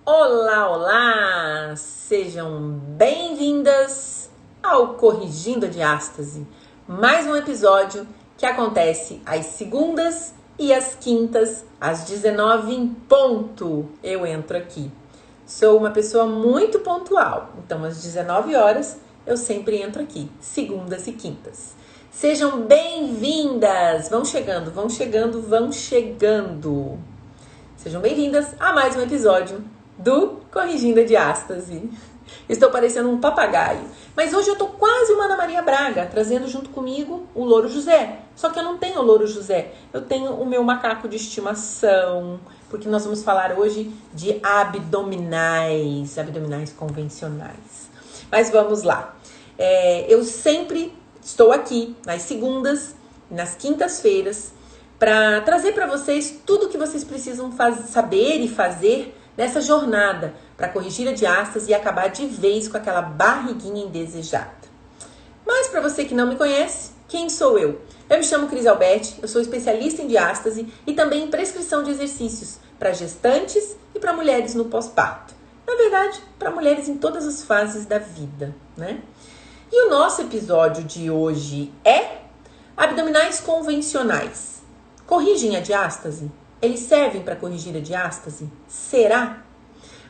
Olá, olá! Sejam bem-vindas ao Corrigindo a Diástase, mais um episódio que acontece às segundas e às quintas, às 19 em ponto. Eu entro aqui. Sou uma pessoa muito pontual, então às 19 horas eu sempre entro aqui, segundas e quintas. Sejam bem-vindas! Vão chegando, vão chegando, vão chegando. Sejam bem-vindas a mais um episódio do Corrigindo a Diástase. Estou parecendo um papagaio, mas hoje eu tô quase uma Ana Maria Braga, trazendo junto comigo o Louro José. Só que eu não tenho o Louro José, eu tenho o meu macaco de estimação, porque nós vamos falar hoje de abdominais convencionais. Mas vamos lá. Eu sempre estou aqui nas segundas, nas quintas-feiras, para trazer para vocês tudo que vocês precisam saber e fazer nessa jornada para corrigir a diástase e acabar de vez com aquela barriguinha indesejada. Mas para você que não me conhece, quem sou eu? Eu me chamo Cris Alberti, eu sou especialista em diástase e também em prescrição de exercícios para gestantes e para mulheres no pós-parto. Na verdade, para mulheres em todas as fases da vida, né? E o nosso episódio de hoje é abdominais convencionais. Corrigem a diástase? Eles servem para corrigir a diástase? Será?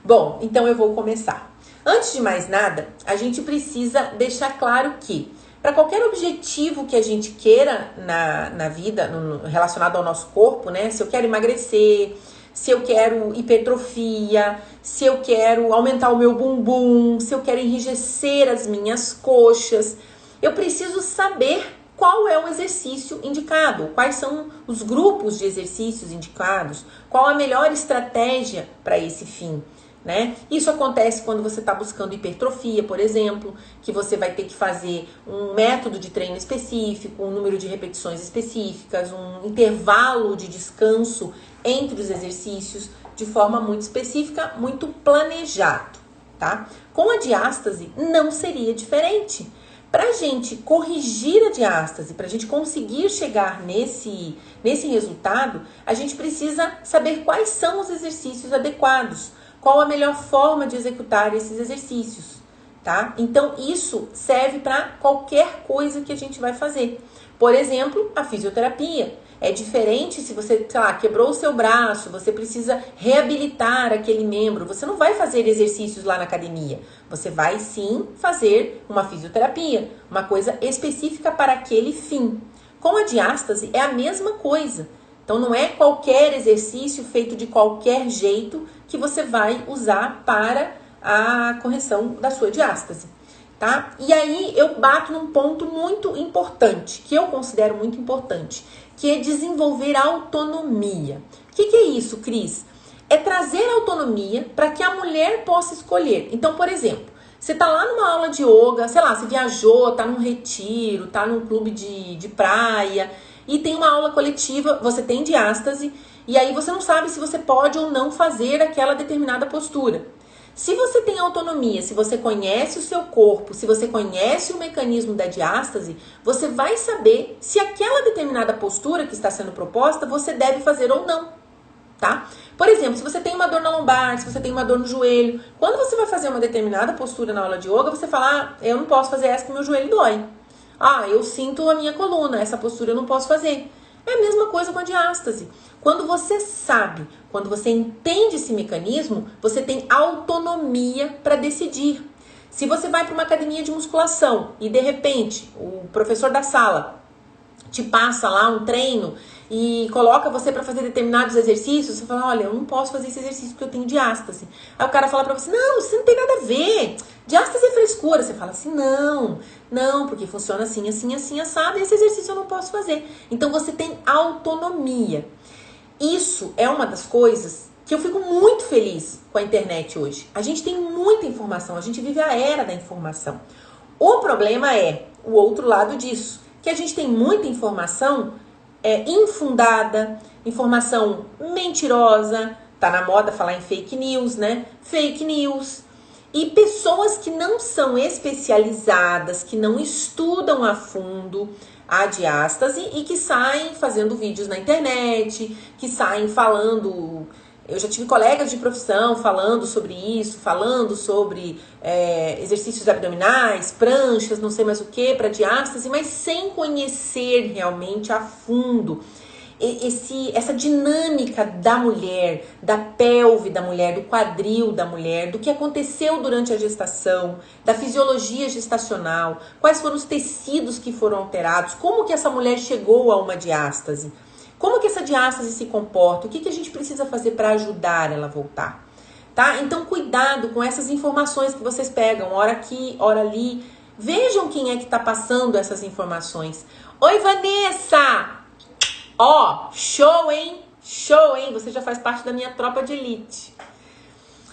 Bom, então eu vou começar. Antes de mais nada, a gente precisa deixar claro que para qualquer objetivo que a gente queira na vida, relacionado ao nosso corpo, né? Se eu quero emagrecer, se eu quero hipertrofia, se eu quero aumentar o meu bumbum, se eu quero enrijecer as minhas coxas, eu preciso saber qual é o exercício indicado, quais são os grupos de exercícios indicados, qual a melhor estratégia para esse fim, né? Isso acontece quando você está buscando hipertrofia, por exemplo, que você vai ter que fazer um método de treino específico, um número de repetições específicas, um intervalo de descanso entre os exercícios, de forma muito específica, muito planejado, tá? Com a diástase não seria diferente. Para a gente corrigir a diástase, para a gente conseguir chegar nesse resultado, a gente precisa saber quais são os exercícios adequados, qual a melhor forma de executar esses exercícios, tá? Então, isso serve para qualquer coisa que a gente vai fazer. Por exemplo, a fisioterapia. É diferente se você, sei lá, quebrou o seu braço, você precisa reabilitar aquele membro. Você não vai fazer exercícios lá na academia. Você vai sim fazer uma fisioterapia, uma coisa específica para aquele fim. Com a diástase é a mesma coisa. Então não é qualquer exercício feito de qualquer jeito que você vai usar para a correção da sua diástase. Tá? E aí eu bato num ponto muito importante, que eu considero muito importante, que é desenvolver autonomia. O que é isso, Cris? É trazer autonomia para que a mulher possa escolher. Então, por exemplo, você tá lá numa aula de yoga, sei lá, você viajou, tá num retiro, tá num clube de praia e tem uma aula coletiva, você tem diástase e aí você não sabe se você pode ou não fazer aquela determinada postura. Se você tem autonomia, se você conhece o seu corpo, se você conhece o mecanismo da diástase, você vai saber se aquela determinada postura que está sendo proposta, você deve fazer ou não, tá? Por exemplo, se você tem uma dor na lombar, se você tem uma dor no joelho, quando você vai fazer uma determinada postura na aula de yoga, você fala, eu não posso fazer essa que meu joelho dói. Eu sinto a minha coluna, essa postura eu não posso fazer. É a mesma coisa com a diástase. Quando você sabe, quando você entende esse mecanismo, você tem autonomia para decidir. Se você vai para uma academia de musculação e de repente o professor da sala te passa lá um treino e coloca você para fazer determinados exercícios, você fala, olha, eu não posso fazer esse exercício porque eu tenho diástase. Aí o cara fala para você, não, você não tem nada a ver, diástase é frescura. Você fala assim, não, porque funciona assim, assim, assim, assado, e esse exercício eu não posso fazer. Então você tem autonomia. Isso é uma das coisas que eu fico muito feliz com a internet hoje. A gente tem muita informação, a gente vive a era da informação. O problema é o outro lado disso, que a gente tem muita informação infundada, informação mentirosa, tá na moda falar em fake news, né? Fake news. E pessoas que não são especializadas, que não estudam a fundo a diástase e que saem fazendo vídeos na internet, que saem falando Eu já tive colegas de profissão falando sobre isso, falando sobre exercícios abdominais, pranchas, não sei mais o que, para diástase, mas sem conhecer realmente a fundo essa dinâmica da mulher, da pelve da mulher, do quadril da mulher, do que aconteceu durante a gestação, da fisiologia gestacional, quais foram os tecidos que foram alterados, como que essa mulher chegou a uma diástase. Como que essa diástase se comporta? O que a gente precisa fazer para ajudar ela a voltar? Tá? Então, cuidado com essas informações que vocês pegam, hora aqui, hora ali. Vejam quem é que está passando essas informações. Oi, Vanessa! Ó, show, hein? Show, hein? Você já faz parte da minha tropa de elite.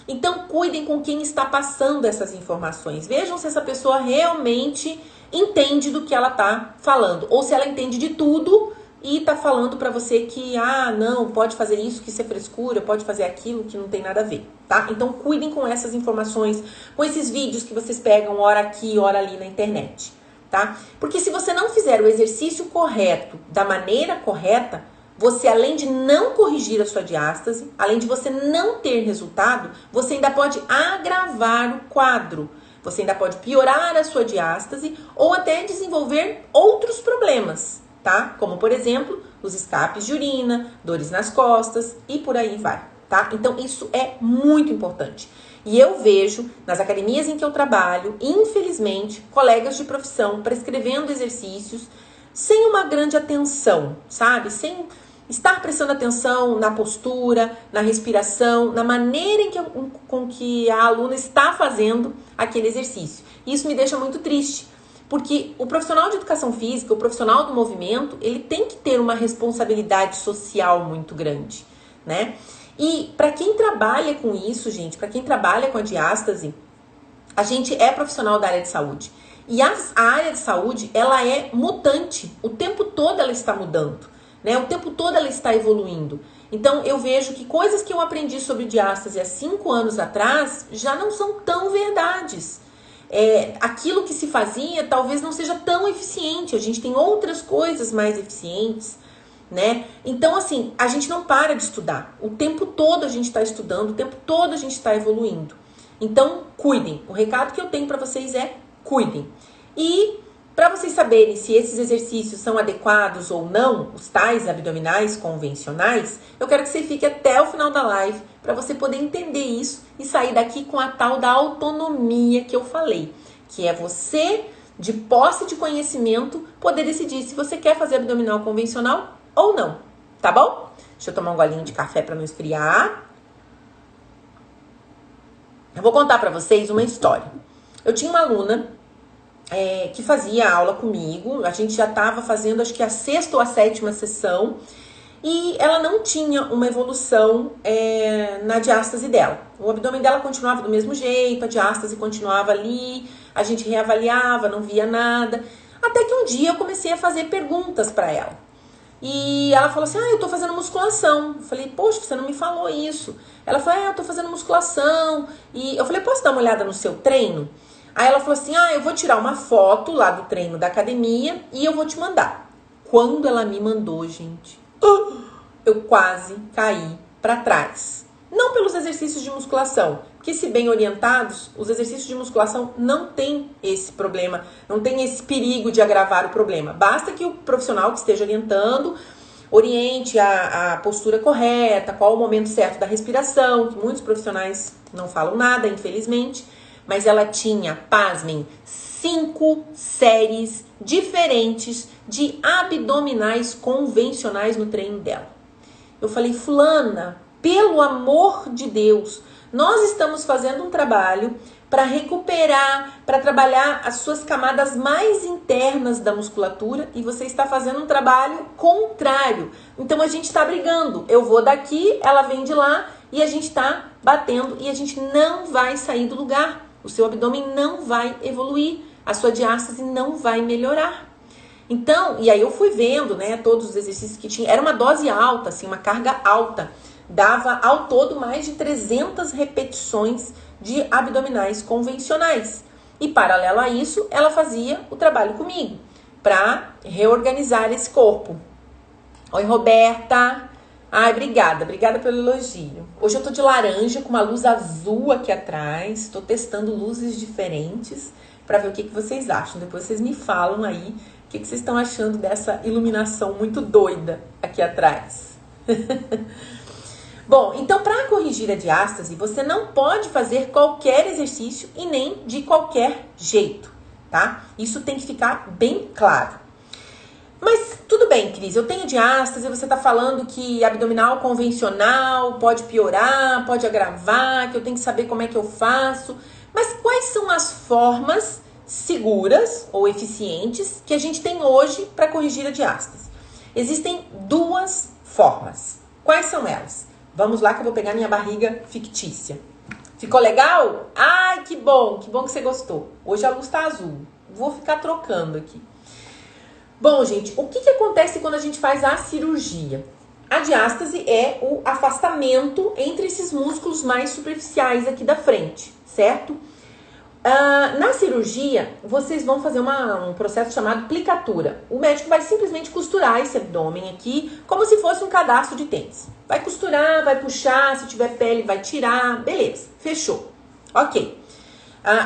Então, cuidem com quem está passando essas informações. Vejam se essa pessoa realmente entende do que ela está falando. Ou se ela entende de tudo e tá falando pra você que, não, pode fazer isso, que isso é frescura, pode fazer aquilo, que não tem nada a ver, tá? Então, cuidem com essas informações, com esses vídeos que vocês pegam hora aqui, hora ali na internet, tá? Porque se você não fizer o exercício correto, da maneira correta, você, além de não corrigir a sua diástase, além de você não ter resultado, você ainda pode agravar o quadro. Você ainda pode piorar a sua diástase ou até desenvolver outros problemas, tá? Como, por exemplo, os escapes de urina, dores nas costas e por aí vai, tá? Então, isso é muito importante. E eu vejo, nas academias em que eu trabalho, infelizmente, colegas de profissão prescrevendo exercícios sem uma grande atenção, sabe? Sem estar prestando atenção na postura, na respiração, na maneira com que a aluna está fazendo aquele exercício. Isso me deixa muito triste. Porque o profissional de educação física, o profissional do movimento, ele tem que ter uma responsabilidade social muito grande, né? E para quem trabalha com isso, gente, para quem trabalha com a diástase, a gente é profissional da área de saúde. E a área de saúde, ela é mutante. O tempo todo ela está mudando, né? O tempo todo ela está evoluindo. Então, eu vejo que coisas que eu aprendi sobre diástase há 5 anos atrás já não são tão verdades. Aquilo que se fazia talvez não seja tão eficiente. A gente tem outras coisas mais eficientes, né? Então, assim, a gente não para de estudar. O tempo todo a gente está estudando, o tempo todo a gente está evoluindo. Então, cuidem. O recado que eu tenho para vocês é cuidem. E para vocês saberem se esses exercícios são adequados ou não, os tais abdominais convencionais, eu quero que você fique até o final da live para você poder entender isso e sair daqui com a tal da autonomia que eu falei, que é você, de posse de conhecimento, poder decidir se você quer fazer abdominal convencional ou não, tá bom? Deixa eu tomar um golinho de café para não esfriar. Eu vou contar para vocês uma história. Eu tinha uma aluna que fazia aula comigo, a gente já estava fazendo acho que a 6ª ou a 7ª sessão, e ela não tinha uma evolução na diástase dela. O abdômen dela continuava do mesmo jeito, a diástase continuava ali, a gente reavaliava, não via nada, até que um dia eu comecei a fazer perguntas para ela. E ela falou assim, eu tô fazendo musculação. Eu falei, poxa, você não me falou isso. Ela falou, eu tô fazendo musculação. E eu falei, posso dar uma olhada no seu treino? Aí ela falou assim, eu vou tirar uma foto lá do treino da academia e eu vou te mandar. Quando ela me mandou, gente, eu quase caí para trás. Não pelos exercícios de musculação, porque se bem orientados, os exercícios de musculação não tem esse problema, não tem esse perigo de agravar o problema. Basta que o profissional que esteja orientando, oriente a postura correta, qual o momento certo da respiração, que muitos profissionais não falam nada, infelizmente. Mas ela tinha, pasmem, 5 séries diferentes de abdominais convencionais no treino dela. Eu falei, fulana, pelo amor de Deus, nós estamos fazendo um trabalho para recuperar, para trabalhar as suas camadas mais internas da musculatura e você está fazendo um trabalho contrário. Então a gente está brigando. Eu vou daqui, ela vem de lá e a gente está batendo e a gente não vai sair do lugar. O seu abdômen não vai evoluir, a sua diástase não vai melhorar. Então, e aí eu fui vendo, né, todos os exercícios que tinha, era uma dose alta, assim, uma carga alta. Dava ao todo mais de 300 repetições de abdominais convencionais. E paralelo a isso, ela fazia o trabalho comigo, para reorganizar esse corpo. Oi, Roberta. Ai, obrigada pelo elogio. Hoje eu tô de laranja com uma luz azul aqui atrás. Tô testando luzes diferentes para ver o que vocês acham. Depois vocês me falam aí o que vocês estão achando dessa iluminação muito doida aqui atrás. Bom, então para corrigir a diástase, você não pode fazer qualquer exercício e nem de qualquer jeito, tá? Isso tem que ficar bem claro. Mas tudo bem, Cris, eu tenho diástase, você tá falando que abdominal convencional pode piorar, pode agravar, que eu tenho que saber como é que eu faço. Mas quais são as formas seguras ou eficientes que a gente tem hoje para corrigir a diástase? Existem duas formas. Quais são elas? Vamos lá que eu vou pegar minha barriga fictícia. Ficou legal? Ai, que bom que você gostou. Hoje a luz tá azul. Vou ficar trocando aqui. Bom, gente, o que acontece quando a gente faz a cirurgia? A diástase é o afastamento entre esses músculos mais superficiais aqui da frente, certo? Na cirurgia, vocês vão fazer um processo chamado plicatura. O médico vai simplesmente costurar esse abdômen aqui, como se fosse um cadastro de tênis. Vai costurar, vai puxar, se tiver pele vai tirar, beleza, fechou. Ok.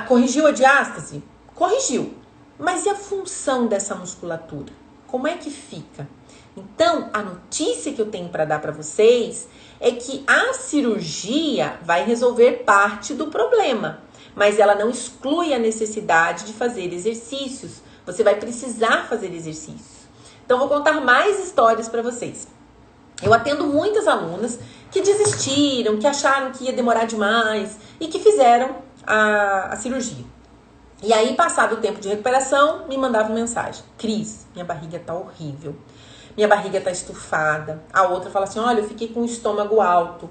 Corrigiu a diástase? Corrigiu. Mas e a função dessa musculatura? Como é que fica? Então, a notícia que eu tenho para dar para vocês é que a cirurgia vai resolver parte do problema, mas ela não exclui a necessidade de fazer exercícios. Você vai precisar fazer exercícios. Então, vou contar mais histórias para vocês. Eu atendo muitas alunas que desistiram, que acharam que ia demorar demais e que fizeram a cirurgia. E aí, passado o tempo de recuperação, me mandavam mensagem. Cris, minha barriga tá horrível. Minha barriga tá estufada. A outra fala assim, olha, eu fiquei com o estômago alto.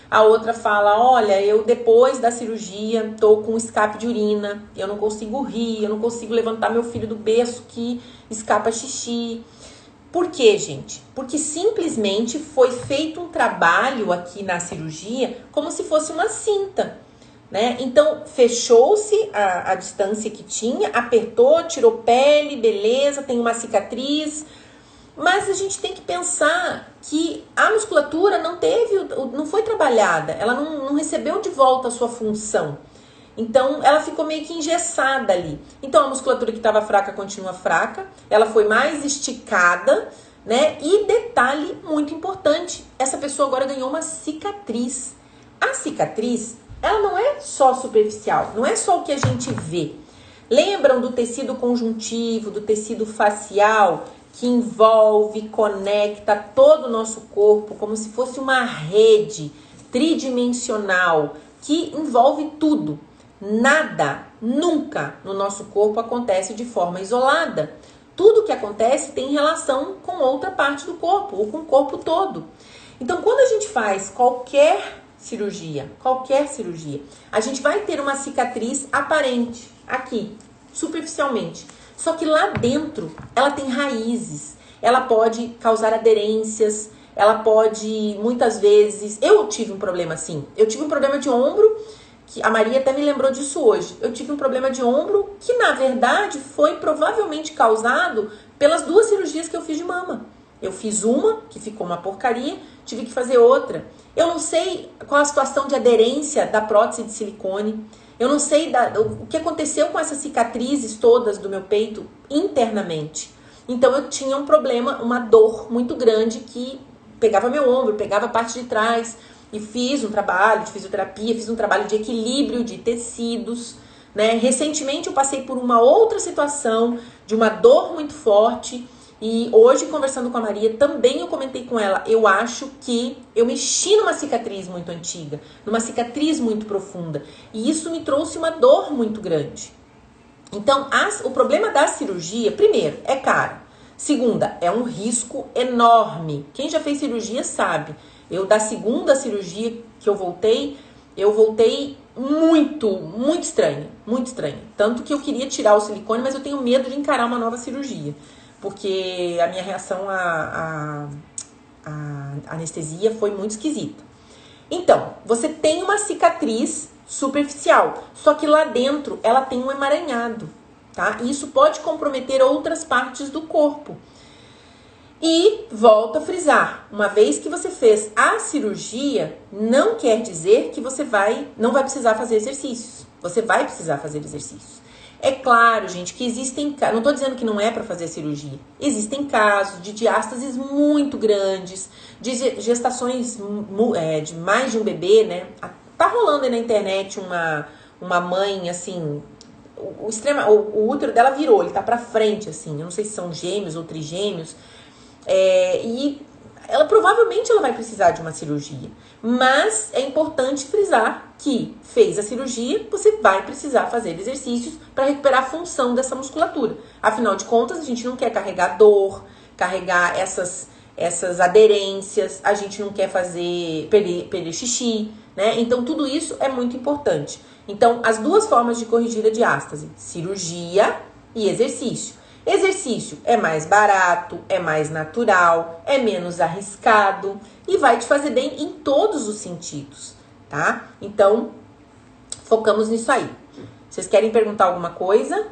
A outra fala, olha, eu depois da cirurgia tô com escape de urina. Eu não consigo rir, eu não consigo levantar meu filho do berço que escapa xixi. Por quê, gente? Porque simplesmente foi feito um trabalho aqui na cirurgia como se fosse uma cinta. Né? Então, fechou-se a distância que tinha, apertou, tirou pele, beleza, tem uma cicatriz. Mas a gente tem que pensar que a musculatura não foi trabalhada, ela não recebeu de volta a sua função. Então, ela ficou meio que engessada ali. Então, a musculatura que estava fraca continua fraca, ela foi mais esticada, né? E detalhe muito importante, essa pessoa agora ganhou uma cicatriz. A cicatriz, ela não é só superficial, não é só o que a gente vê. Lembram do tecido conjuntivo, do tecido facial, que envolve, conecta todo o nosso corpo como se fosse uma rede tridimensional que envolve tudo. Nada, nunca no nosso corpo acontece de forma isolada. Tudo que acontece tem relação com outra parte do corpo ou com o corpo todo. Então, quando a gente faz qualquer cirurgia, a gente vai ter uma cicatriz aparente aqui, superficialmente. Só que lá dentro ela tem raízes, ela pode causar aderências, ela pode, muitas vezes... Eu tive um problema assim, eu tive um problema de ombro, que a Maria até me lembrou disso hoje. Eu tive um problema de ombro que, na verdade, foi provavelmente causado pelas duas cirurgias que eu fiz de mama. Eu fiz uma, que ficou uma porcaria, tive que fazer outra. Eu não sei qual a situação de aderência da prótese de silicone. Eu não sei o que aconteceu com essas cicatrizes todas do meu peito internamente. Então eu tinha um problema, uma dor muito grande que pegava meu ombro, pegava a parte de trás. E fiz um trabalho de fisioterapia, fiz um trabalho de equilíbrio de tecidos, né? Recentemente eu passei por uma outra situação de uma dor muito forte. E hoje, conversando com a Maria, também eu comentei com ela, eu acho que eu mexi numa cicatriz muito antiga, numa cicatriz muito profunda. E isso me trouxe uma dor muito grande. Então, o problema da cirurgia, primeiro, é caro. Segunda, é um risco enorme. Quem já fez cirurgia sabe. Da segunda cirurgia que eu voltei muito estranha, muito estranha. Tanto que eu queria tirar o silicone, mas eu tenho medo de encarar uma nova cirurgia. Porque a minha reação à anestesia foi muito esquisita. Então, você tem uma cicatriz superficial, só que lá dentro ela tem um emaranhado, tá? E isso pode comprometer outras partes do corpo. E volto a frisar, uma vez que você fez a cirurgia, não quer dizer que você não vai precisar fazer exercícios. Você vai precisar fazer exercícios. É claro, gente, que existem... Não estou dizendo que não é para fazer cirurgia. Existem casos de diástases muito grandes, de gestações de mais de um bebê, né? Tá rolando aí na internet uma mãe, assim... O útero dela virou, ele tá pra frente, assim. Eu não sei se são gêmeos ou trigêmeos. E ela provavelmente vai precisar de uma cirurgia. Mas é importante frisar que fez a cirurgia, você vai precisar fazer exercícios para recuperar a função dessa musculatura. Afinal de contas, a gente não quer carregar dor, carregar essas aderências, a gente não quer perder xixi, né? Então, tudo isso é muito importante. Então, as duas formas de corrigir a diástase: cirurgia e exercício. Exercício é mais barato, é mais natural, é menos arriscado e vai te fazer bem em todos os sentidos, tá? Então, focamos nisso aí. Vocês querem perguntar alguma coisa?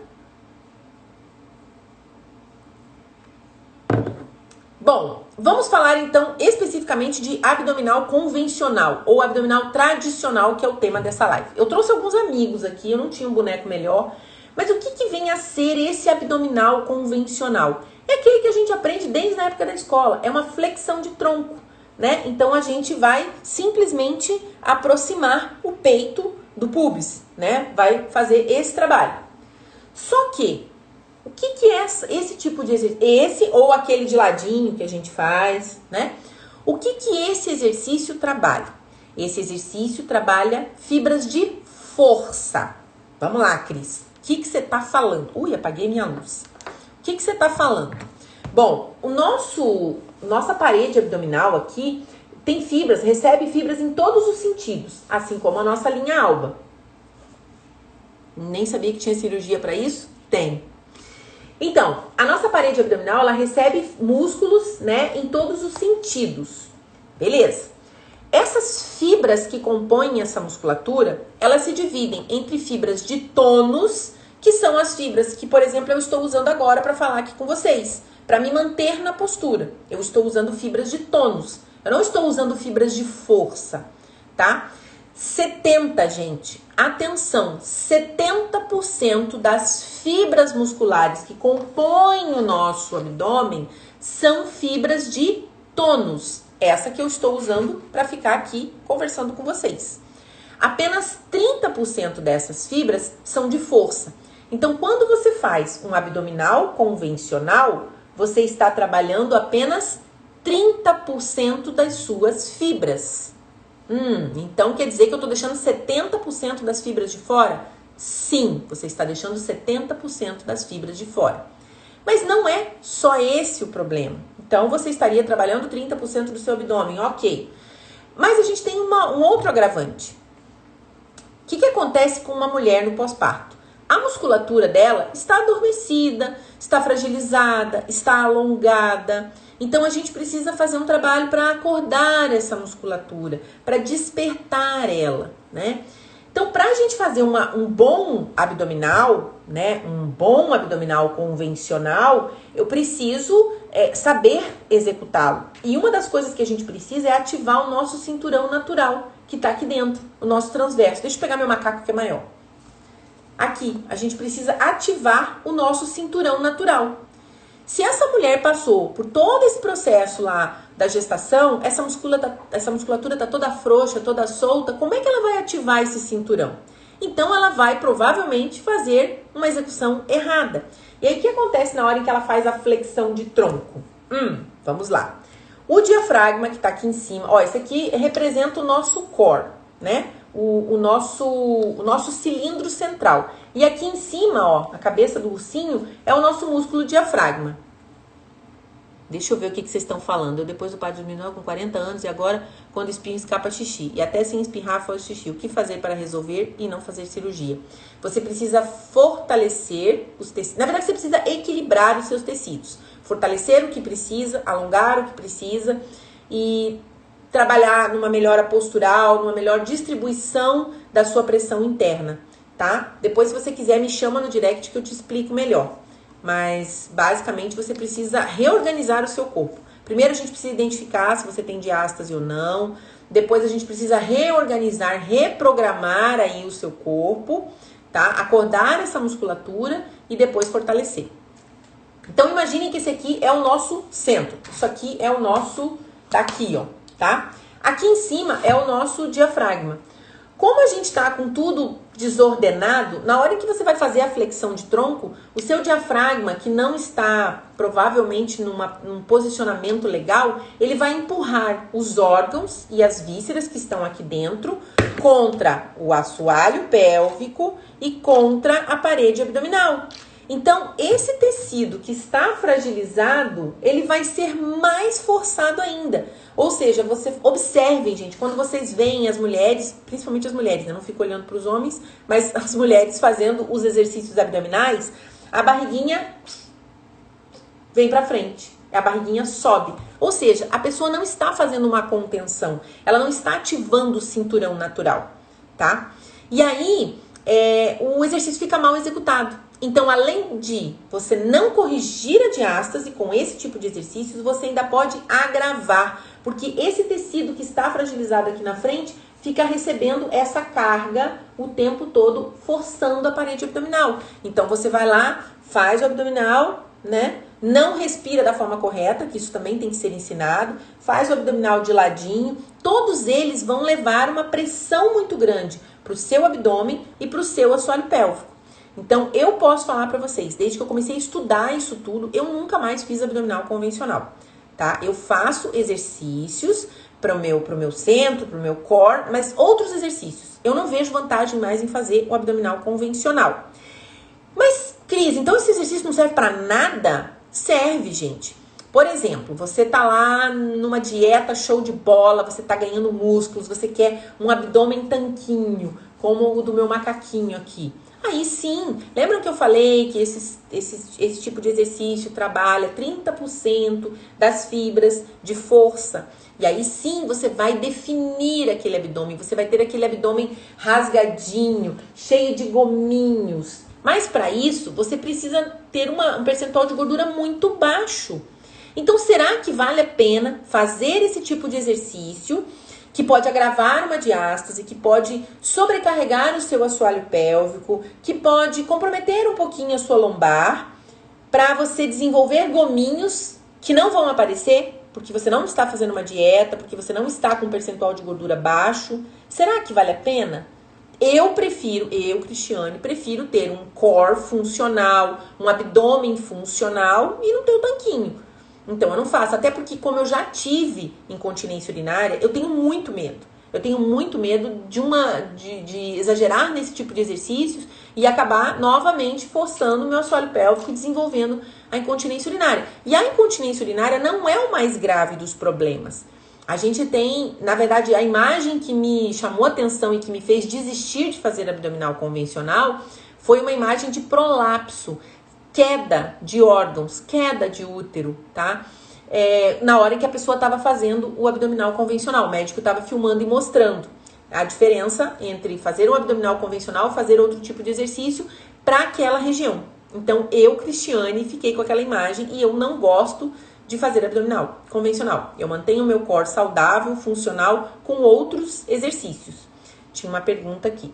Bom, vamos falar então especificamente de abdominal convencional ou abdominal tradicional, que é o tema dessa live. Eu trouxe alguns amigos aqui, eu não tinha um boneco melhor, mas o que vem a ser esse abdominal convencional? É aquele que a gente aprende desde a época da escola, é uma flexão de tronco, né? Então a gente vai simplesmente aproximar o peito do púbis, né? Vai fazer esse trabalho. Só que o que é esse tipo de exercício? Esse ou aquele de ladinho que a gente faz, né? O que esse exercício trabalha? Esse exercício trabalha fibras de força. Vamos lá, Cris. O que você tá falando? Ui, apaguei minha luz. O que você tá falando? Bom, nossa parede abdominal aqui tem fibras, recebe fibras em todos os sentidos, assim como a nossa linha alba. Nem sabia que tinha cirurgia para isso? Tem. Então, a nossa parede abdominal, ela recebe músculos, né, em todos os sentidos. Beleza. Essas fibras que compõem essa musculatura, elas se dividem entre fibras de tônus, que são as fibras que, por exemplo, eu estou usando agora para falar aqui com vocês, para me manter na postura. Eu estou usando fibras de tônus. Eu não estou usando fibras de força, tá? 70, gente, atenção, 70% das fibras musculares que compõem o nosso abdômen são fibras de tônus. Essa que eu estou usando para ficar aqui conversando com vocês. Apenas 30% dessas fibras são de força. Então, quando você faz um abdominal convencional, você está trabalhando apenas 30% das suas fibras. Então quer dizer que eu estou deixando 70% das fibras de fora? Sim, você está deixando 70% das fibras de fora. Mas não é só esse o problema. Então você estaria trabalhando 30% do seu abdômen, ok. Mas a gente tem um outro agravante. O que acontece com uma mulher no pós-parto? A musculatura dela está adormecida, está fragilizada, está alongada. Então a gente precisa fazer um trabalho para acordar essa musculatura, para despertar ela, né? Então, para a gente fazer um bom abdominal, né? Um bom abdominal convencional, eu preciso saber executá-lo. E uma das coisas que a gente precisa é ativar o nosso cinturão natural, que está aqui dentro, o nosso transverso. Deixa eu pegar meu macaco que é maior. Aqui, a gente precisa ativar o nosso cinturão natural. Se essa mulher passou por todo esse processo lá da gestação, essa musculatura tá toda frouxa, toda solta, como é que ela vai ativar esse cinturão? Então ela vai provavelmente fazer uma execução errada. E aí o que acontece na hora em que ela faz a flexão de tronco? Vamos lá. O diafragma que tá aqui em cima, ó, esse aqui representa o nosso core, né? O nosso cilindro central. E aqui em cima, ó, a cabeça do ursinho é o nosso músculo diafragma. Deixa eu ver o que vocês estão falando. Eu depois do pai diminuiu com 40 anos e agora quando espirra escapa xixi. E até sem espirrar faz xixi. O que fazer para resolver e não fazer cirurgia? Você precisa fortalecer os tecidos. Na verdade, você precisa equilibrar os seus tecidos. Fortalecer o que precisa, alongar o que precisa e trabalhar numa melhora postural, numa melhor distribuição da sua pressão interna, tá? Depois, se você quiser, me chama no direct que eu te explico melhor. mas basicamente você precisa reorganizar o seu corpo. Primeiro a gente precisa identificar se você tem diástase ou não. Depois a gente precisa reorganizar, reprogramar aí o seu corpo, tá? Acordar essa musculatura e depois fortalecer. Então imaginem que esse aqui é o nosso centro. Isso aqui é o nosso daqui, ó, tá? Aqui em cima é o nosso diafragma. Como a gente tá com tudo desordenado, na hora que você vai fazer a flexão de tronco, o seu diafragma, que não está provavelmente num posicionamento legal, ele vai empurrar os órgãos e as vísceras que estão aqui dentro contra o assoalho pélvico e contra a parede abdominal. Então, esse tecido que está fragilizado, ele vai ser mais forçado ainda. Ou seja, você observem, gente, quando vocês veem as mulheres, principalmente as mulheres, eu não fico olhando para os homens, mas as mulheres fazendo os exercícios abdominais, a barriguinha vem para frente, a barriguinha sobe. Ou seja, a pessoa não está fazendo uma contenção, ela não está ativando o cinturão natural, tá? E aí, o exercício fica mal executado. Então, além de você não corrigir a diástase com esse tipo de exercícios, você ainda pode agravar, porque esse tecido que está fragilizado aqui na frente fica recebendo essa carga o tempo todo, forçando a parede abdominal. Então, você vai lá, faz o abdominal, né? Não respira da forma correta, que isso também tem que ser ensinado. Faz o abdominal de ladinho. Todos eles vão levar uma pressão muito grande para o seu abdômen e para o seu assoalho pélvico. Então, eu posso falar pra vocês, desde que eu comecei a estudar isso tudo, eu nunca mais fiz abdominal convencional, tá? Eu faço exercícios pro meu centro, pro meu core, mas outros exercícios. Eu não vejo vantagem mais em fazer o abdominal convencional. Mas, Cris, então esse exercício não serve pra nada? Serve, gente. Por exemplo, você tá lá numa dieta show de bola, você tá ganhando músculos, você quer um abdômen tanquinho, como o do meu macaquinho aqui. Aí sim, lembram que eu falei que esse tipo de exercício trabalha 30% das fibras de força? E aí sim, você vai definir aquele abdômen, você vai ter aquele abdômen rasgadinho, cheio de gominhos. Mas para isso, você precisa ter um percentual de gordura muito baixo. Então, será que vale a pena fazer esse tipo de exercício que pode agravar uma diástase, que pode sobrecarregar o seu assoalho pélvico, que pode comprometer um pouquinho a sua lombar, para você desenvolver gominhos que não vão aparecer, porque você não está fazendo uma dieta, porque você não está com um percentual de gordura baixo? Será que vale a pena? Eu, Cristiane, prefiro ter um core funcional, um abdômen funcional e não ter o tanquinho. Então, eu não faço. Até porque, como eu já tive incontinência urinária, eu tenho muito medo. Eu tenho muito medo de exagerar nesse tipo de exercícios e acabar novamente forçando o meu assoalho pélvico e desenvolvendo a incontinência urinária. E a incontinência urinária não é o mais grave dos problemas. A gente tem, na verdade, a imagem que me chamou a atenção e que me fez desistir de fazer abdominal convencional foi uma imagem de prolapso. Queda de órgãos, queda de útero, tá? Na hora que a pessoa estava fazendo o abdominal convencional. O médico estava filmando e mostrando a diferença entre fazer um abdominal convencional e fazer outro tipo de exercício para aquela região. Então, eu, Cristiane, fiquei com aquela imagem e eu não gosto de fazer abdominal convencional. Eu mantenho o meu core saudável, funcional, com outros exercícios. Tinha uma pergunta aqui.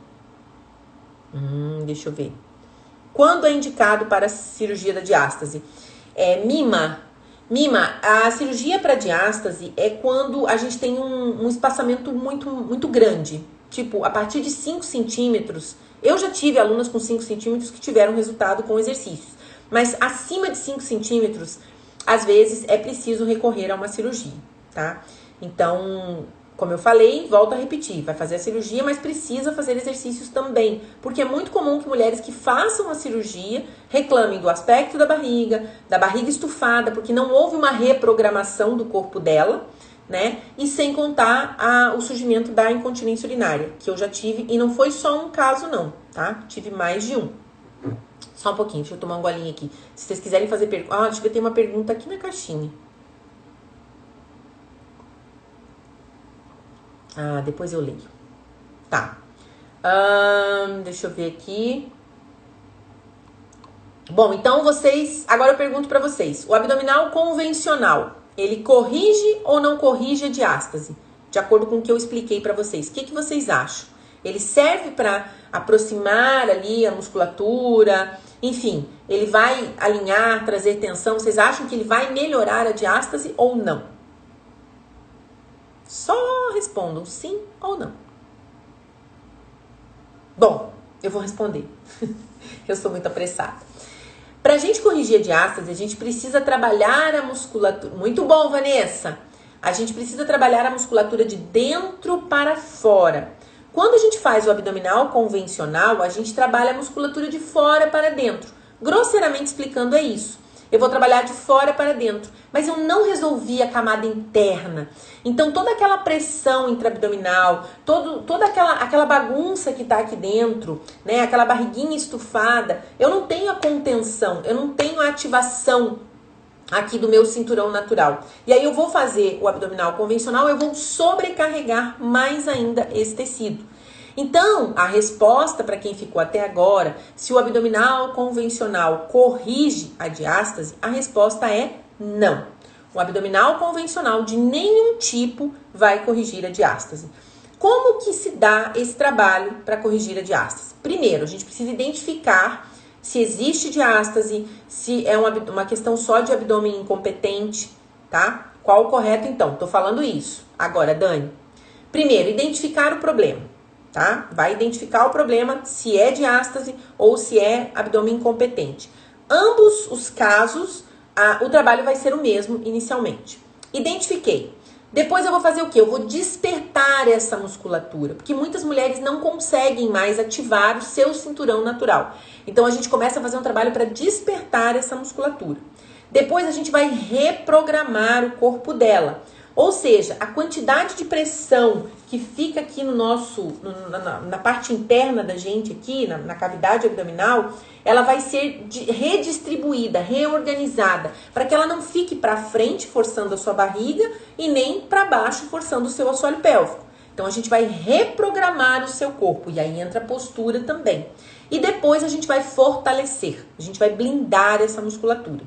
Deixa eu ver. Quando é indicado para a cirurgia da diástase? Mima, a cirurgia para diástase é quando a gente tem um espaçamento muito, muito grande. Tipo, a partir de 5 centímetros. Eu já tive alunas com 5 centímetros que tiveram resultado com exercícios. Mas acima de 5 centímetros, às vezes é preciso recorrer a uma cirurgia, tá? Então, como eu falei, volto a repetir, vai fazer a cirurgia, mas precisa fazer exercícios também, porque é muito comum que mulheres que façam a cirurgia reclamem do aspecto da barriga estufada, porque não houve uma reprogramação do corpo dela, né? E sem contar o surgimento da incontinência urinária, que eu já tive, e não foi só um caso não, tá? Tive mais de um. Só um pouquinho, deixa eu tomar um golinho aqui. Se vocês quiserem fazer pergunta... acho que eu tenho uma pergunta aqui na caixinha. Depois eu leio. Tá. Deixa eu ver aqui. Bom, então agora eu pergunto para vocês, o abdominal convencional, ele corrige ou não corrige a diástase? De acordo com o que eu expliquei para vocês. O que vocês acham? Ele serve para aproximar ali a musculatura, enfim, ele vai alinhar, trazer tensão. Vocês acham que ele vai melhorar a diástase ou não? Só respondam sim ou não. Bom, eu vou responder. Eu sou muito apressada. Para a gente corrigir a diástase, a gente precisa trabalhar a musculatura. Muito bom, Vanessa! A gente precisa trabalhar a musculatura de dentro para fora. Quando a gente faz o abdominal convencional, a gente trabalha a musculatura de fora para dentro. Grosseiramente explicando, é isso. Eu vou trabalhar de fora para dentro, mas eu não resolvi a camada interna. Então, toda aquela pressão intraabdominal, toda aquela bagunça que está aqui dentro, né, aquela barriguinha estufada, eu não tenho a contenção, eu não tenho a ativação aqui do meu cinturão natural. E aí eu vou fazer o abdominal convencional, eu vou sobrecarregar mais ainda esse tecido. Então, a resposta para quem ficou até agora, se o abdominal convencional corrige a diástase, a resposta é não. O abdominal convencional de nenhum tipo vai corrigir a diástase. Como que se dá esse trabalho para corrigir a diástase? Primeiro, a gente precisa identificar se existe diástase, se é uma questão só de abdômen incompetente, tá? Qual o correto então? Tô falando isso. Agora, Dani, primeiro, identificar o problema. Tá? Vai identificar o problema, se é diástase ou se é abdômen incompetente. Ambos os casos, o trabalho vai ser o mesmo inicialmente. Identifiquei. Depois eu vou fazer o quê? Eu vou despertar essa musculatura, porque muitas mulheres não conseguem mais ativar o seu cinturão natural. Então a gente começa a fazer um trabalho para despertar essa musculatura. Depois a gente vai reprogramar o corpo dela. Ou seja, a quantidade de pressão que fica aqui na parte interna da gente aqui, na cavidade abdominal, ela vai ser redistribuída, reorganizada, para que ela não fique para frente forçando a sua barriga e nem para baixo forçando o seu assoalho pélvico. Então a gente vai reprogramar o seu corpo e aí entra a postura também. E depois a gente vai fortalecer, a gente vai blindar essa musculatura.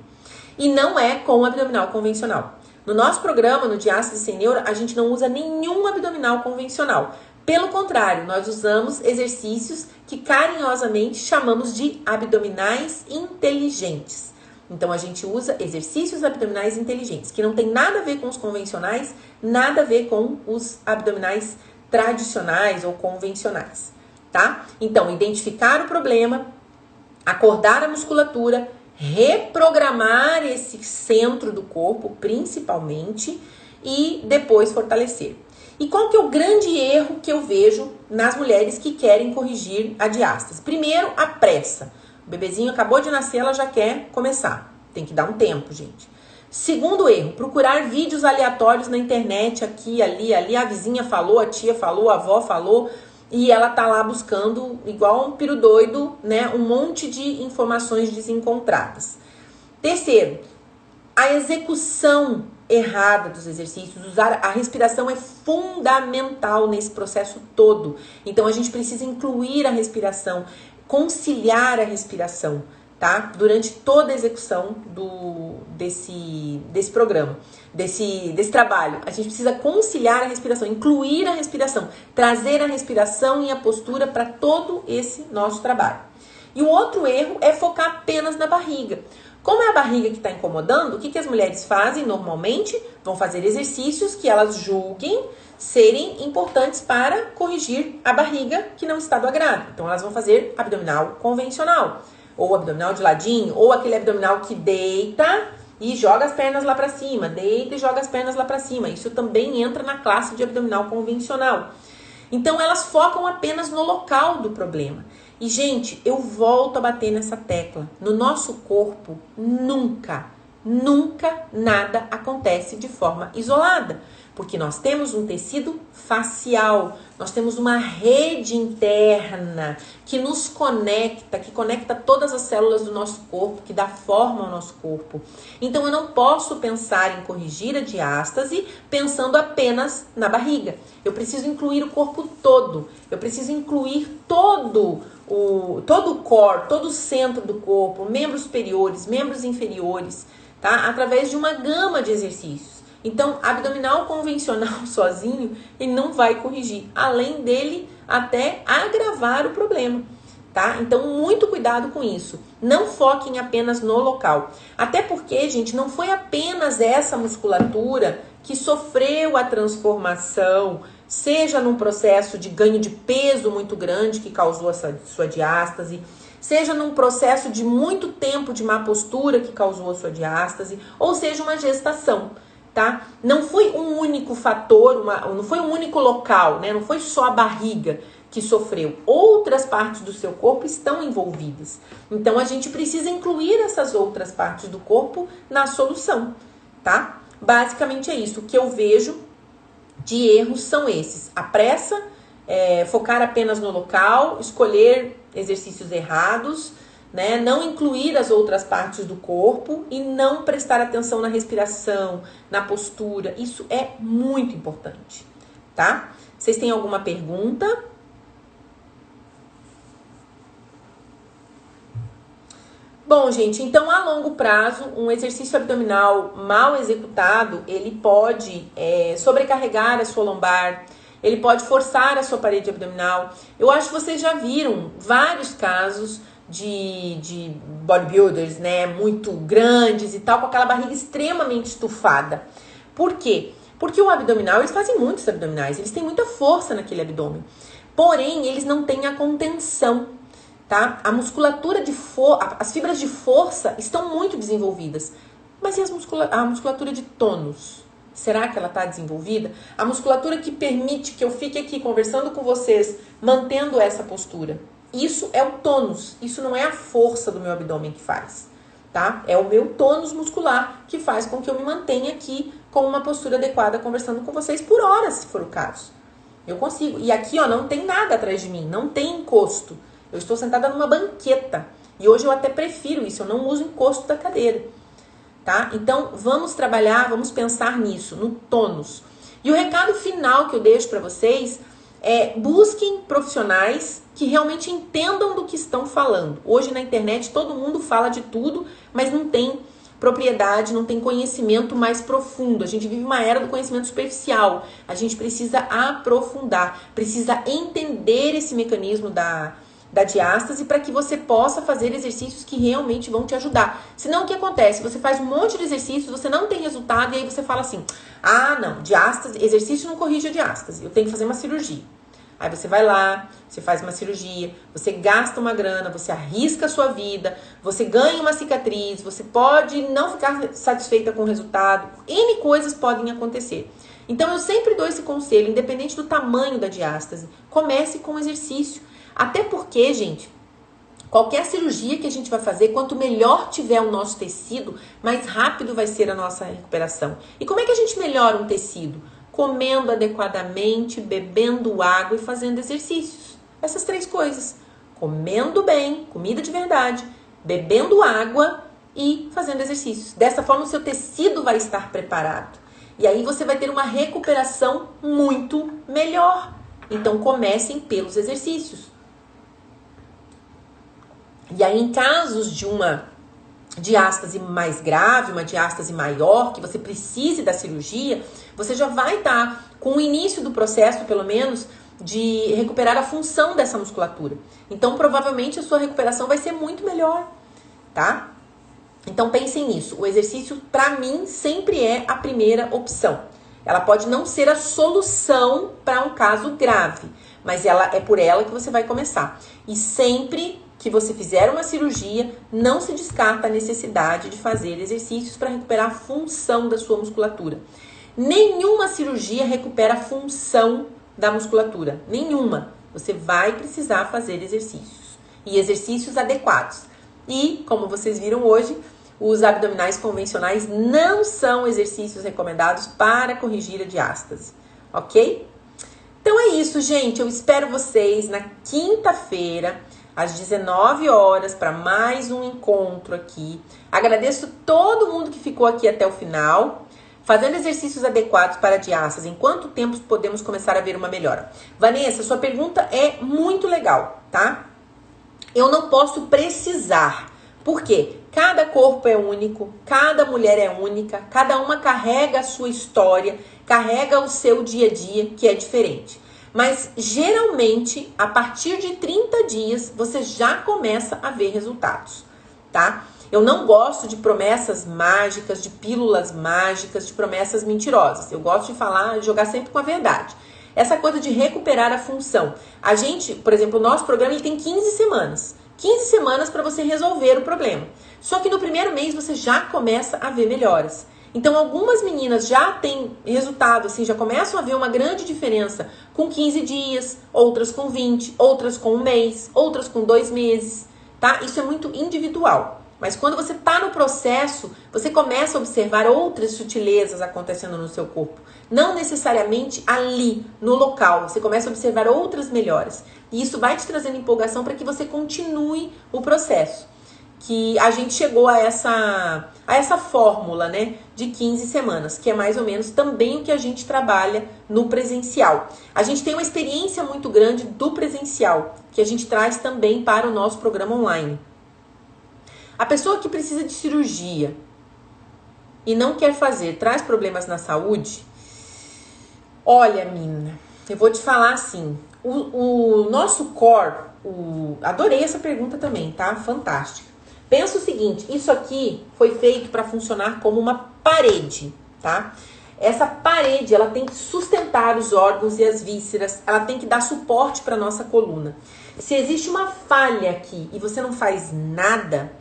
E não é com o abdominal convencional. No nosso programa, no Diástase Sem Neuro, a gente não usa nenhum abdominal convencional. Pelo contrário, nós usamos exercícios que carinhosamente chamamos de abdominais inteligentes. Então, a gente usa exercícios abdominais inteligentes, que não tem nada a ver com os convencionais, nada a ver com os abdominais tradicionais ou convencionais, tá? Então, identificar o problema, acordar a musculatura, reprogramar esse centro do corpo, principalmente, e depois fortalecer. E qual que é o grande erro que eu vejo nas mulheres que querem corrigir a diástase? Primeiro, a pressa. O bebezinho acabou de nascer, ela já quer começar. Tem que dar um tempo, gente. Segundo erro, procurar vídeos aleatórios na internet, aqui, ali, a vizinha falou, a tia falou, a avó falou, e ela tá lá buscando, igual um piro doido, né, um monte de informações desencontradas. Terceiro, a execução errada dos exercícios, usar a respiração é fundamental nesse processo todo. Então a gente precisa incluir a respiração, conciliar a respiração, tá? Durante toda a execução desse programa, desse trabalho. A gente precisa conciliar a respiração, incluir a respiração, trazer a respiração e a postura para todo esse nosso trabalho. E o outro erro é focar apenas na barriga. Como é a barriga que está incomodando, o que as mulheres fazem normalmente? Vão fazer exercícios que elas julguem serem importantes para corrigir a barriga que não está do agrado. Então elas vão fazer abdominal convencional, ou abdominal de ladinho, ou aquele abdominal que deita e joga as pernas lá para cima, deita e joga as pernas lá para cima. Isso também entra na classe de abdominal convencional. Então elas focam apenas no local do problema. E, gente, eu volto a bater nessa tecla. No nosso corpo, nunca nada acontece de forma isolada. Porque nós temos um tecido facial, nós temos uma rede interna que nos conecta, que conecta todas as células do nosso corpo, que dá forma ao nosso corpo. Então eu não posso pensar em corrigir a diástase pensando apenas na barriga. Eu preciso incluir o corpo todo, eu preciso incluir todo o core, todo o centro do corpo, membros superiores, membros inferiores, tá? Através de uma gama de exercícios. Então, abdominal convencional sozinho, ele não vai corrigir. Além dele, até agravar o problema, tá? Então, muito cuidado com isso. Não foquem apenas no local. Até porque, gente, não foi apenas essa musculatura que sofreu a transformação, seja num processo de ganho de peso muito grande que causou essa sua diástase, seja num processo de muito tempo de má postura que causou a sua diástase, ou seja, uma gestação. Tá? Não foi um único fator, não foi um único local, né? Não foi só a barriga que sofreu. Outras partes do seu corpo estão envolvidas. Então, a gente precisa incluir essas outras partes do corpo na solução, tá? Basicamente é isso. O que eu vejo de erros são esses. A pressa, focar apenas no local, escolher exercícios errados, né? Não incluir as outras partes do corpo e não prestar atenção na respiração, na postura. Isso é muito importante, tá? Vocês têm alguma pergunta? Bom, gente, então a longo prazo, um exercício abdominal mal executado, ele pode sobrecarregar a sua lombar, ele pode forçar a sua parede abdominal. Eu acho que vocês já viram vários casos de bodybuilders, né, muito grandes e tal, com aquela barriga extremamente estufada. Por quê? Porque o abdominal, eles fazem muitos abdominais, eles têm muita força naquele abdômen. Porém, eles não têm a contenção, tá? A musculatura as fibras de força estão muito desenvolvidas. Mas e a musculatura de tônus? Será que ela está desenvolvida? A musculatura que permite que eu fique aqui conversando com vocês, mantendo essa postura. Isso é o tônus, isso não é a força do meu abdômen que faz, tá? É o meu tônus muscular que faz com que eu me mantenha aqui com uma postura adequada, conversando com vocês por horas, se for o caso. Eu consigo. E aqui, ó, não tem nada atrás de mim, não tem encosto. Eu estou sentada numa banqueta. E hoje eu até prefiro isso, eu não uso encosto da cadeira, tá? Então, vamos trabalhar, vamos pensar nisso, no tônus. E o recado final que eu deixo para vocês busquem profissionais que realmente entendam do que estão falando. Hoje na internet todo mundo fala de tudo, mas não tem propriedade, não tem conhecimento mais profundo. A gente vive uma era do conhecimento superficial. A gente precisa aprofundar, precisa entender esse mecanismo da diástase para que você possa fazer exercícios que realmente vão te ajudar. Senão o que acontece? Você faz um monte de exercícios, você não tem resultado e aí você fala assim: ah, não, diástase, exercício não corrige a diástase, eu tenho que fazer uma cirurgia. Aí você vai lá, você faz uma cirurgia, você gasta uma grana, você arrisca a sua vida, você ganha uma cicatriz, você pode não ficar satisfeita com o resultado, N coisas podem acontecer. Então eu sempre dou esse conselho, independente do tamanho da diástase, comece com exercício. Até porque, gente, qualquer cirurgia que a gente vai fazer, quanto melhor tiver o nosso tecido, mais rápido vai ser a nossa recuperação. E como é que a gente melhora um tecido? Comendo adequadamente, bebendo água e fazendo exercícios. Essas 3 coisas. Comendo bem, comida de verdade, bebendo água e fazendo exercícios. Dessa forma, o seu tecido vai estar preparado. E aí você vai ter uma recuperação muito melhor. Então, comecem pelos exercícios. E aí, em casos de uma diástase mais grave, uma diástase maior, que você precise da cirurgia, você já vai estar com o início do processo, pelo menos, de recuperar a função dessa musculatura. Então, provavelmente, a sua recuperação vai ser muito melhor, tá? Então, pensem nisso. O exercício, para mim, sempre é a primeira opção. Ela pode não ser a solução para um caso grave, mas é por ela que você vai começar. E sempre que você fizer uma cirurgia, não se descarta a necessidade de fazer exercícios para recuperar a função da sua musculatura. Nenhuma cirurgia recupera a função da musculatura. Nenhuma. Você vai precisar fazer exercícios. E exercícios adequados. E, como vocês viram hoje, os abdominais convencionais não são exercícios recomendados para corrigir a diástase, ok? Então é isso, gente. Eu espero vocês na quinta-feira, às 19 horas, para mais um encontro aqui. Agradeço todo mundo que ficou aqui até o final, fazendo exercícios adequados para a diástase. Em quanto tempo podemos começar a ver uma melhora? Vanessa, sua pergunta é muito legal, tá? Eu não posso precisar. Por quê? Cada corpo é único, cada mulher é única, cada uma carrega a sua história, carrega o seu dia a dia, que é diferente. Mas, geralmente, a partir de 30 dias, você já começa a ver resultados, tá? Eu não gosto de promessas mágicas, de pílulas mágicas, de promessas mentirosas. Eu gosto de falar, jogar sempre com a verdade. Essa coisa de recuperar a função. A gente, por exemplo, o nosso programa ele tem 15 semanas. 15 semanas para você resolver o problema. Só que no primeiro mês você já começa a ver melhoras. Então algumas meninas já têm resultado, assim, já começam a ver uma grande diferença com 15 dias, outras com 20, outras com 1 mês, outras com 2 meses, tá? Isso é muito individual. Mas quando você está no processo, você começa a observar outras sutilezas acontecendo no seu corpo. Não necessariamente ali, no local. Você começa a observar outras melhoras. E isso vai te trazendo empolgação para que você continue o processo. Que a gente chegou a essa fórmula, né, de 15 semanas, que é mais ou menos também o que a gente trabalha no presencial. A gente tem uma experiência muito grande do presencial, que a gente traz também para o nosso programa online. A pessoa que precisa de cirurgia e não quer fazer, traz problemas na saúde? Olha, menina, eu vou te falar assim, o nosso core, adorei essa pergunta também, tá? Fantástica. Pensa o seguinte, isso aqui foi feito para funcionar como uma parede, tá? Essa parede, ela tem que sustentar os órgãos e as vísceras, ela tem que dar suporte para nossa coluna. Se existe uma falha aqui e você não faz nada,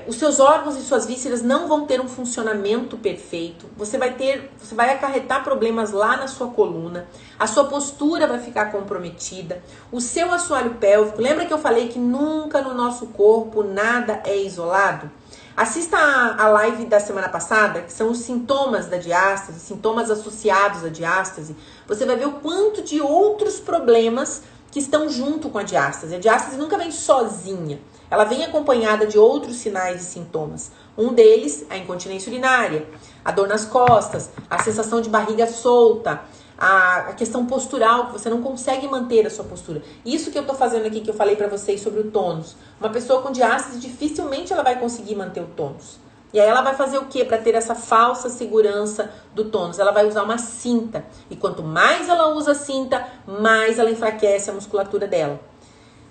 os seus órgãos e suas vísceras não vão ter um funcionamento perfeito. Você vai acarretar problemas lá na sua coluna. A sua postura vai ficar comprometida. O seu assoalho pélvico. Lembra que eu falei que nunca no nosso corpo nada é isolado? Assista a live da semana passada, que são os sintomas da diástase, sintomas associados à diástase. Você vai ver o quanto de outros problemas que estão junto com a diástase. A diástase nunca vem sozinha. Ela vem acompanhada de outros sinais e sintomas. Um deles, a incontinência urinária, a dor nas costas, a sensação de barriga solta, a questão postural, que você não consegue manter a sua postura. Isso que eu tô fazendo aqui, que eu falei pra vocês sobre o tônus. Uma pessoa com diástase, dificilmente ela vai conseguir manter o tônus. E aí ela vai fazer o quê para ter essa falsa segurança do tônus? Ela vai usar uma cinta. E quanto mais ela usa a cinta, mais ela enfraquece a musculatura dela.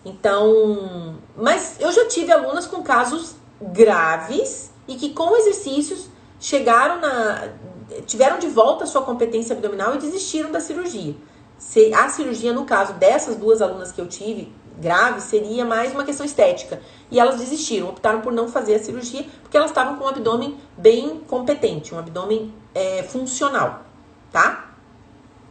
Então, mas eu já tive alunas com casos graves e que com exercícios tiveram de volta a sua competência abdominal e desistiram da cirurgia. A cirurgia, no caso dessas duas alunas que eu tive, grave, seria mais uma questão estética. E elas desistiram, optaram por não fazer a cirurgia, porque elas estavam com um abdômen bem competente, um abdômen funcional, tá?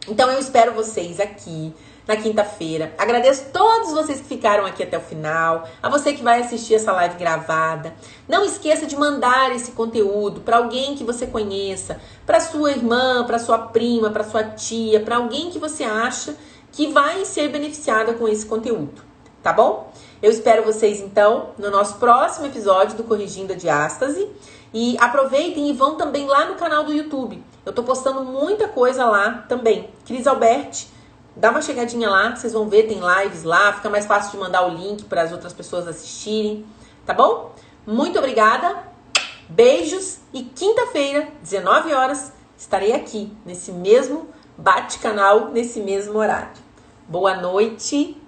Então eu espero vocês aqui na quinta-feira. Agradeço a todos vocês que ficaram aqui até o final, a você que vai assistir essa live gravada. Não esqueça de mandar esse conteúdo para alguém que você conheça, para sua irmã, para sua prima, para sua tia, para alguém que você acha que vai ser beneficiada com esse conteúdo, tá bom? Eu espero vocês então no nosso próximo episódio do Corrigindo a Diástase. E aproveitem e vão também lá no canal do YouTube. Eu tô postando muita coisa lá também. Cris Alberti. Dá uma chegadinha lá, vocês vão ver, tem lives lá, fica mais fácil de mandar o link para as outras pessoas assistirem, tá bom? Muito obrigada, beijos e quinta-feira, 19 horas, estarei aqui, nesse mesmo bate-canal, nesse mesmo horário. Boa noite!